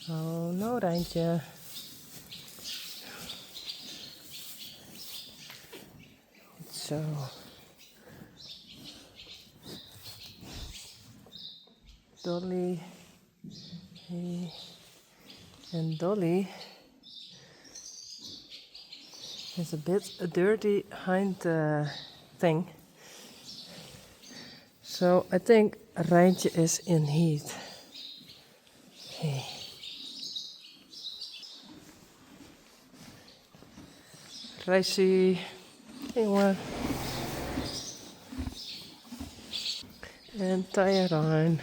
Oh, no, Rijntje. Zo. Dolly. Hey. And Dolly is a bit a dirty hind thing. So I think Rijntje is in heat. Hey. Rijssie. Hey, jongen. En Tyrone.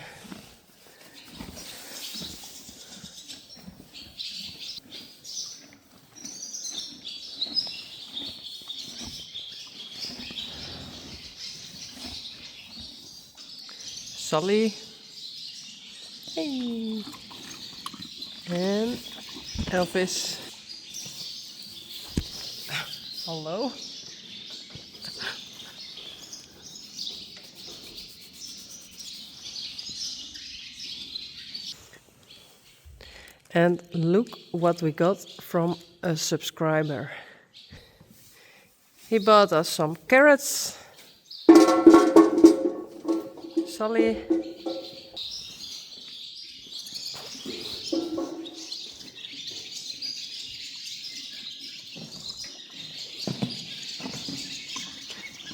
Saly. Hey. En Elvis. Hallo. And look what we got from a subscriber. He bought us some carrots. Saly.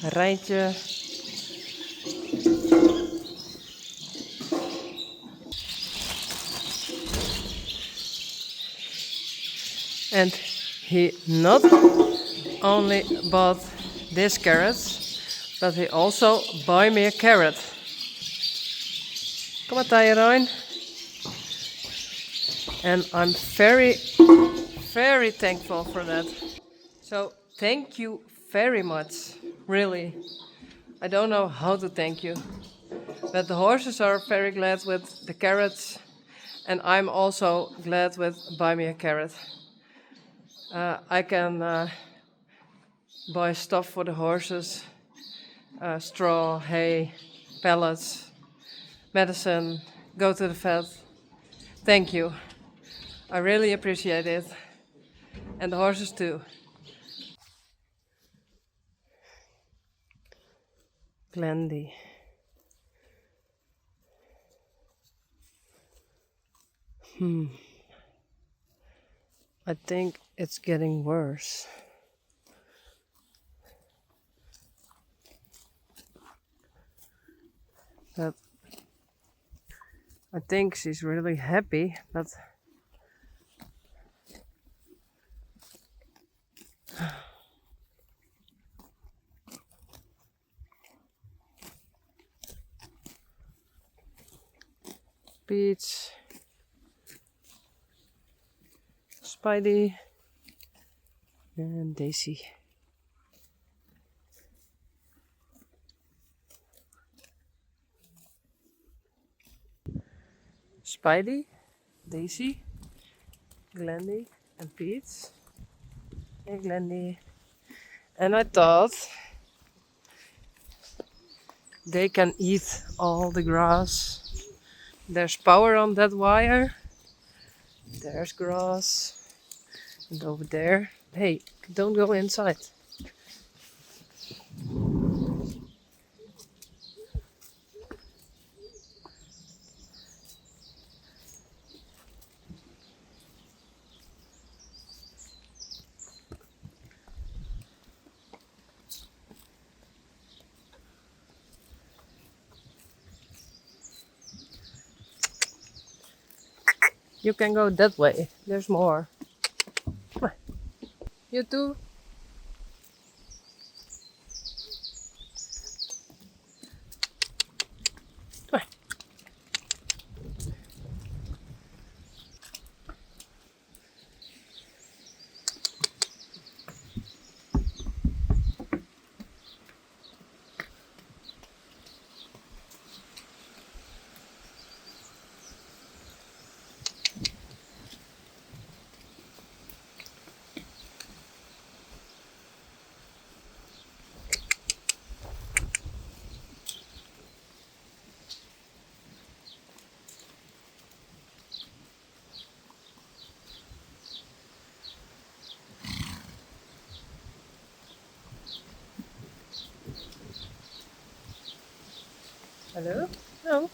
Rijntje. And he not only bought these carrots, but he also buy me a carrot. Come on, Tyrone. And I'm very, very thankful for that. So thank you very much, really. I don't know how to thank you. But the horses are very glad with the carrots, and I'm also glad with buy me a carrot. I can buy stuff for the horses, straw, hay, pellets, medicine, go to the vet. Thank you. I really appreciate it. And the horses too. Glendy. I think it's getting worse. But I think she's really happy, but Peach, Spidey, and Daisy. Spidey, Daisy, Glendy, and Peach. Hey, Glendy. And I thought they can eat all the grass. There's power on that wire. There's grass. And over there. Hey, don't go inside. You can go that way. There's more. Come on. You too. Come on. Hello? No.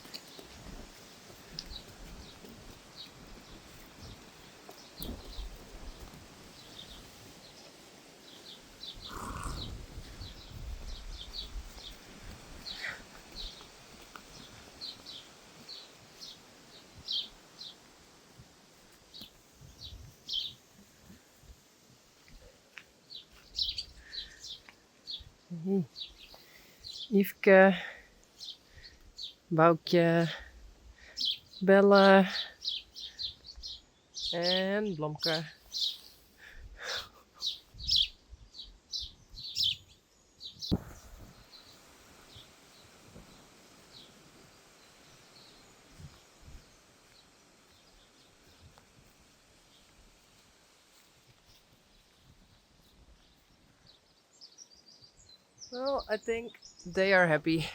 Yveske, Boukje, Belle en Blomke. Well, I think they are happy.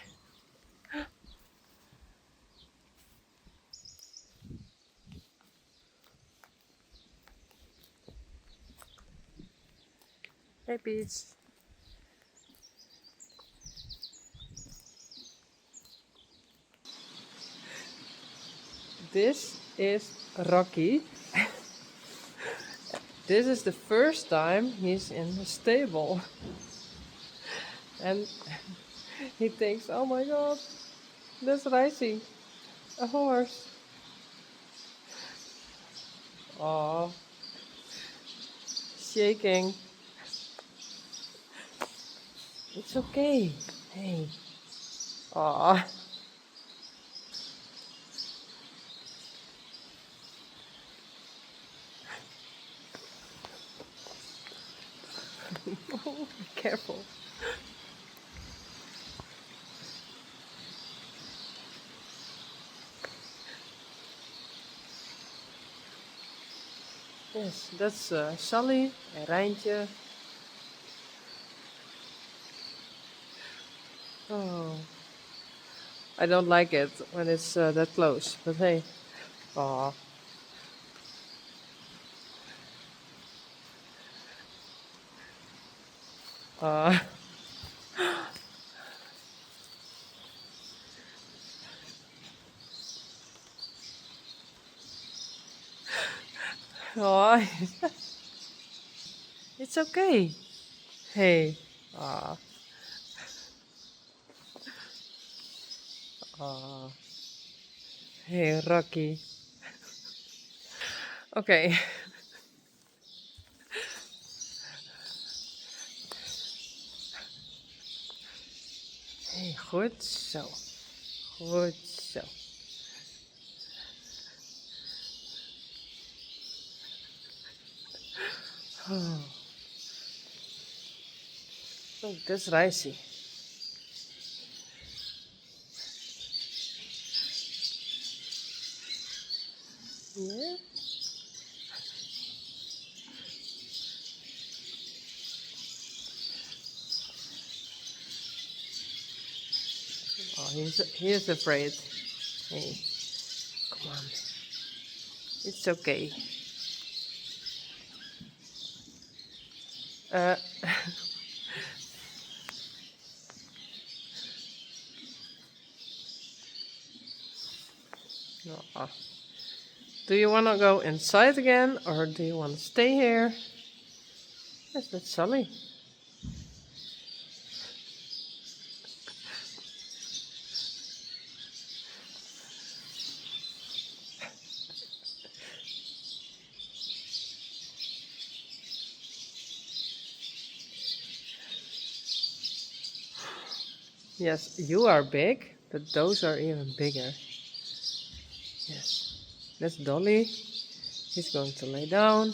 Hey, Peach. This is Rocky. This is the first time he's in the stable. And he thinks, oh my god, that's Ricey, a horse. Oh, shaking. It's okay. Hey. Aw. Oh, be careful. Yes, that's Saly en Rijntje. Oh, I don't like it when it's that close, but hey. Aw. Uh, aw. It's okay. Hey. Aw. Aw. Hey, Rocky. Okay. Hey, goed zo. Goed zo. Oh, oh that's Ricey. Yeah? Oh, he is afraid. Hey, come on. It's okay. Uh, aw. Do you want to go inside again or do you want to stay here? Yes, that's Saly. Yes, you are big, but those are even bigger. Yes. That's Dolly. He's going to lay down.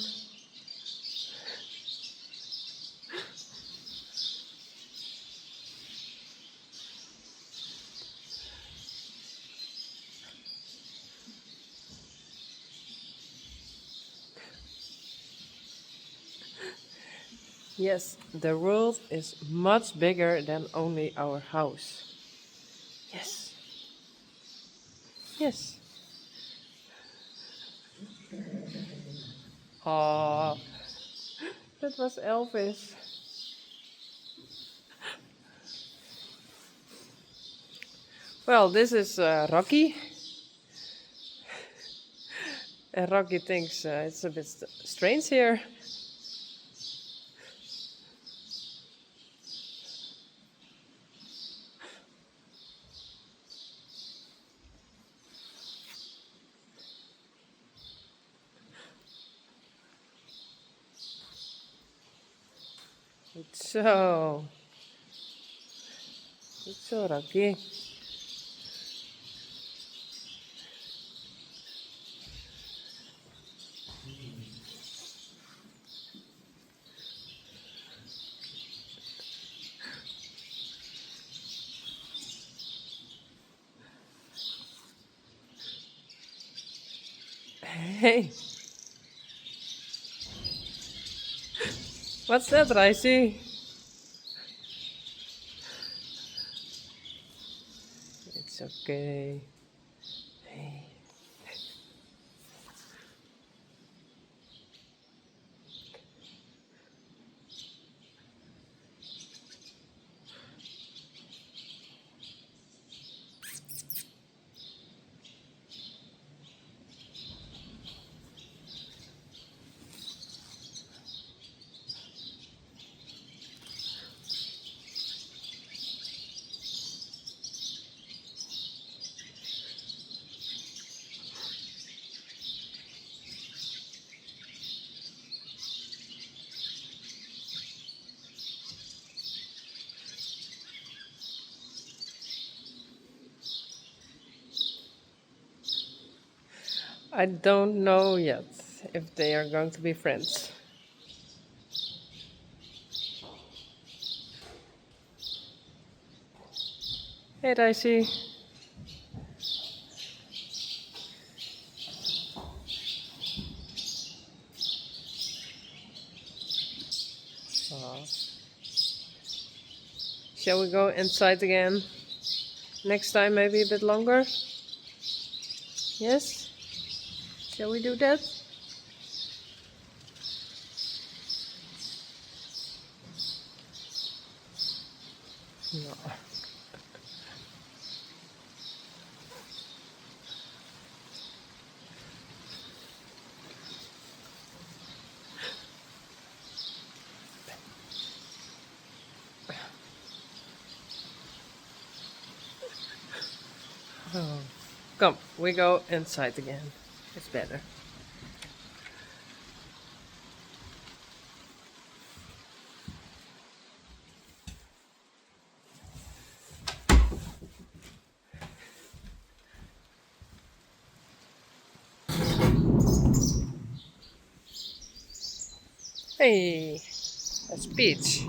Yes, the world is much bigger than only our house. Yes. Yes. Oh, that was Elvis. Well, this is Rocky. And Rocky thinks it's a bit strange here. So, Rocky. Hey, what's that, Raisi? It's okay. Hey. I don't know yet if they are going to be friends. Hey, Daisy. Aw. Shall we go inside again? Next time, maybe a bit longer? Yes? Shall we do that? No. Oh. Come, we go inside again. It's better. Hey, that's Peach.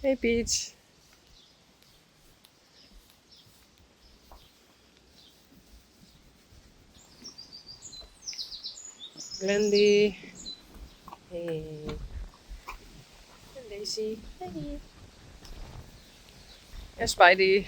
Hey, Peach. Glendy. Hey. And Daisy. Hey. And Spidey.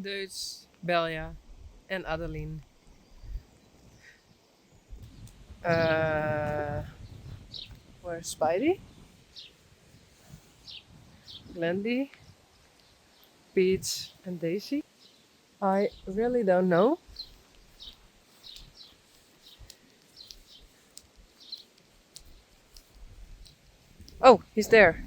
Deutsch, Belia, and Adeline. Where's Spidey? Glendy, Peach, and Daisy? I really don't know. Oh, he's there.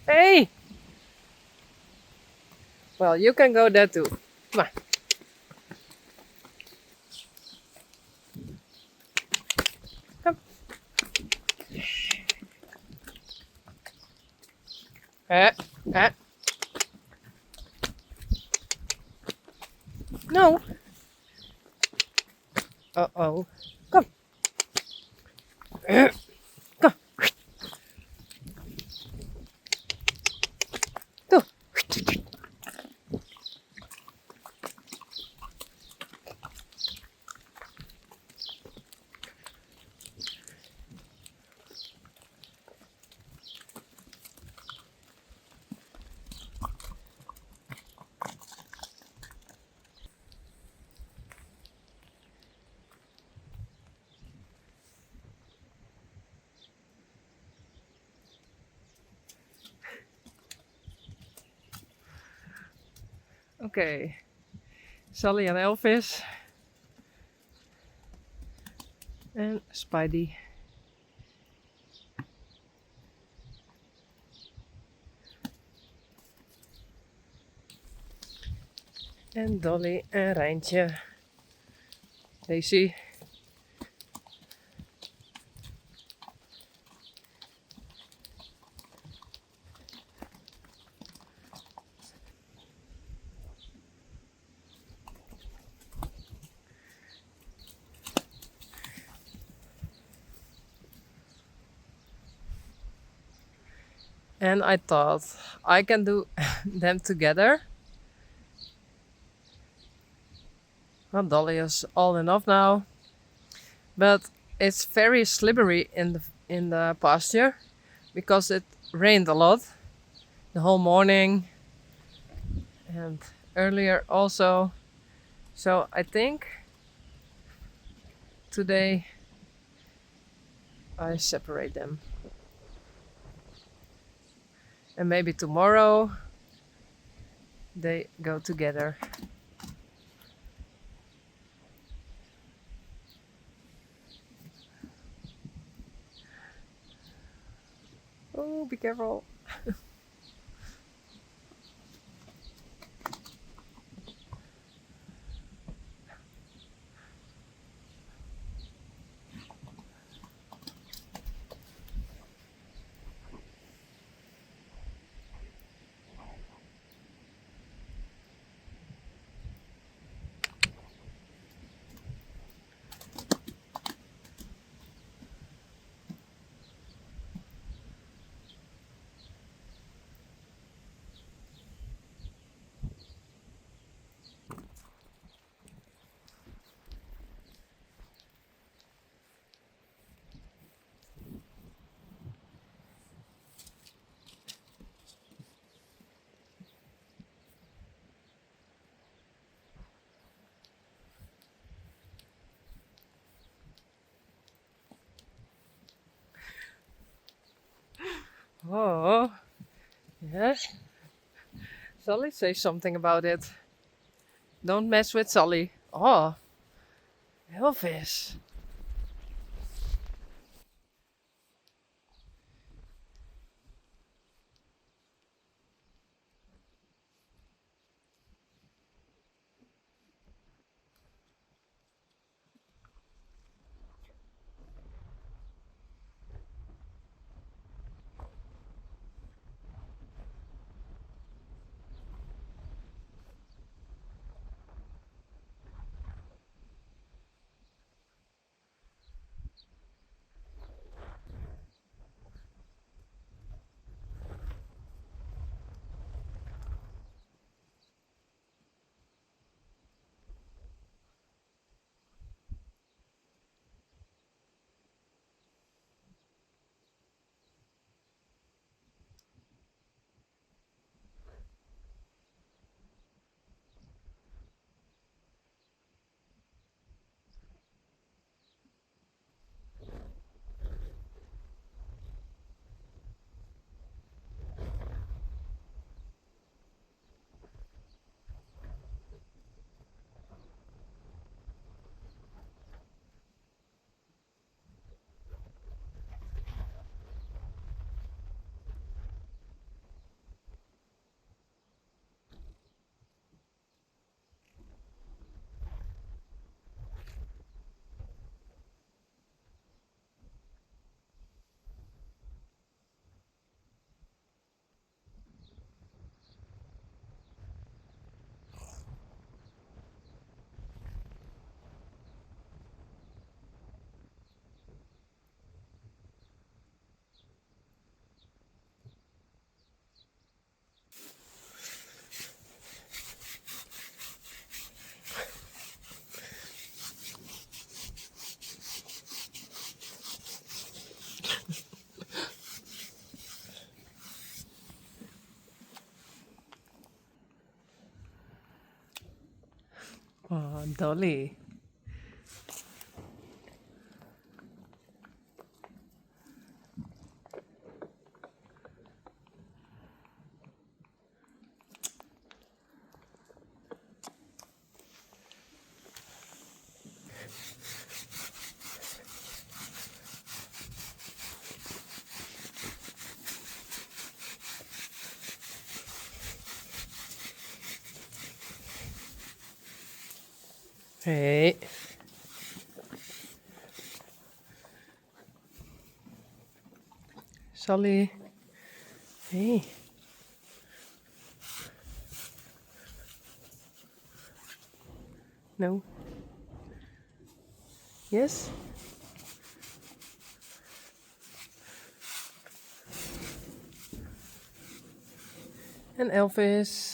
Hey! Well, you can go there too. Come on. Come. Eh, eh. No. Uh-oh. Come. Come. Okay, Saly and Elvis and Spidey. En Dolly en Rijntje. Daisy. And I thought I can do them together. Well, Dolly is old enough now, but it's very slippery in the pasture because it rained a lot the whole morning and earlier also. So I think today I separate them. And maybe tomorrow they go together. Oh, be careful. Oh, yes. Saly, say something about it. Don't mess with Saly. Oh, Elvis. Oh, Dolly. Hey. Saly. Hey. No. Yes? And Elvis.